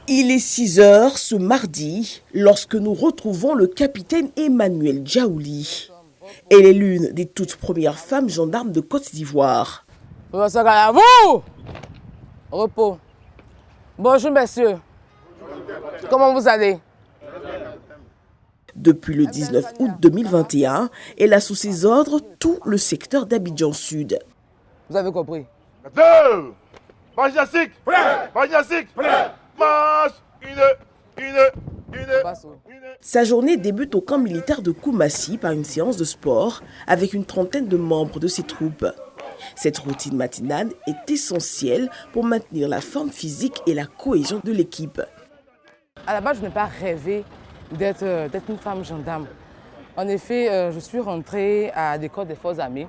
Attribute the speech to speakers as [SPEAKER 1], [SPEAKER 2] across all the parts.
[SPEAKER 1] Il est 6 heures ce mardi lorsque nous retrouvons le capitaine Emmanuel Djaouli. Elle est l'une des toutes premières femmes gendarmes de Côte d'Ivoire.
[SPEAKER 2] Repos. Bonjour messieurs. Comment vous allez?
[SPEAKER 1] Depuis le 19 août 2021, elle a sous ses ordres tout le secteur d'Abidjan Sud.
[SPEAKER 2] Vous avez compris?
[SPEAKER 1] Sa journée débute au camp militaire de Koumassi par une séance de sport avec une trentaine de membres de ses troupes. Cette routine matinale est essentielle pour maintenir la forme physique et la cohésion de l'équipe.
[SPEAKER 2] À la base, je n'ai pas rêvé d'être une femme gendarme. En effet, je suis rentrée à l'école des forces armées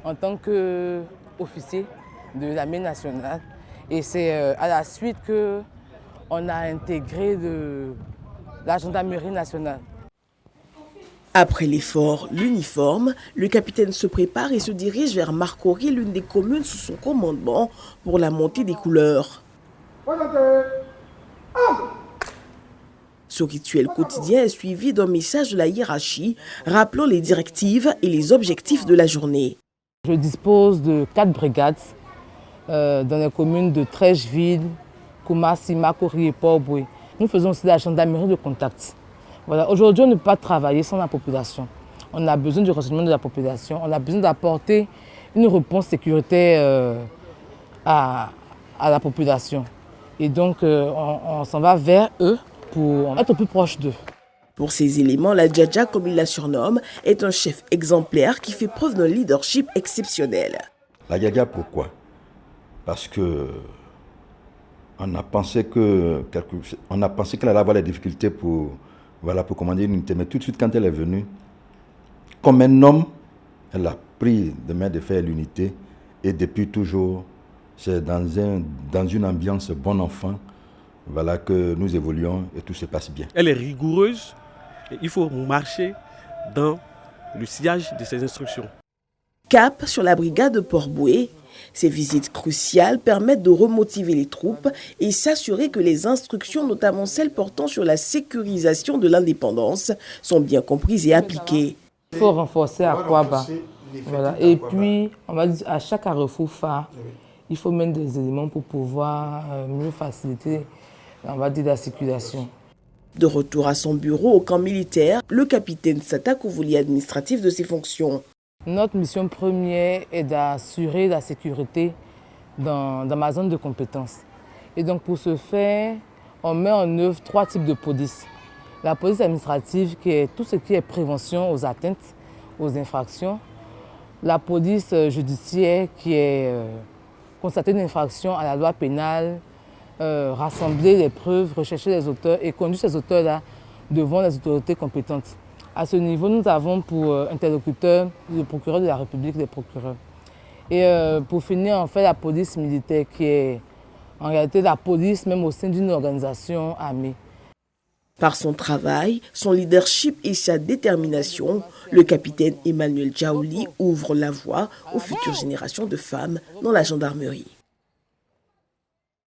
[SPEAKER 2] en tant qu'officier de l'armée nationale. Et c'est à la suite qu'on a intégré la gendarmerie nationale.
[SPEAKER 1] Après l'effort, l'uniforme, le capitaine se prépare et se dirige vers Marcory, l'une des communes sous son commandement, pour la montée des couleurs. Ce rituel quotidien est suivi d'un message de la hiérarchie rappelant les directives et les objectifs de la journée.
[SPEAKER 2] Je dispose de 4 brigades dans les communes de Trècheville, Koumassi, Marcory et Port-Boué. Nous faisons aussi la gendarmerie de contact. Voilà. Aujourd'hui, on ne peut pas travailler sans la population. On a besoin du renseignement de la population. On a besoin d'apporter une réponse sécuritaire à la population. Et donc, on s'en va vers eux pour être plus proche d'eux.
[SPEAKER 1] Pour ces éléments, la Djadja, comme il la surnomme, est un chef exemplaire qui fait preuve d'un leadership exceptionnel.
[SPEAKER 3] La Djadja, pourquoi? Parce que on a pensé qu'elle allait avoir des difficultés pour commander une unité. Mais tout de suite, quand elle est venue, comme un homme, elle a pris de main de fer l'unité. Et depuis toujours, c'est dans une ambiance bon enfant que nous évoluons et tout se passe bien.
[SPEAKER 4] Elle est rigoureuse et il faut marcher dans le sillage de ses instructions.
[SPEAKER 1] Cap sur la brigade de Port-Boué. Ces visites cruciales permettent de remotiver les troupes et s'assurer que les instructions, notamment celles portant sur la sécurisation de l'indépendance, sont bien comprises et appliquées.
[SPEAKER 2] Il faut renforcer à Kouaba. Voilà. Et puis, on va dire, à chaque carrefour phare, il faut mettre des éléments pour pouvoir mieux faciliter, on va dire, la circulation.
[SPEAKER 1] De retour à son bureau au camp militaire, le capitaine s'attaque au volet administratif de ses fonctions.
[SPEAKER 2] Notre mission première est d'assurer la sécurité dans ma zone de compétences. Et donc pour ce faire, on met en œuvre 3 types de police. La police administrative qui est tout ce qui est prévention aux atteintes, aux infractions. La police judiciaire qui est constater une infraction à la loi pénale, rassembler les preuves, rechercher les auteurs et conduire ces auteurs-là devant les autorités compétentes. À ce niveau, nous avons pour interlocuteur le procureur de la République, les procureurs. Et pour finir, on fait la police militaire qui est en réalité la police même au sein d'une organisation armée.
[SPEAKER 1] Par son travail, son leadership et sa détermination, le capitaine Emmanuel Djaouli ouvre la voie aux futures générations de femmes dans la gendarmerie.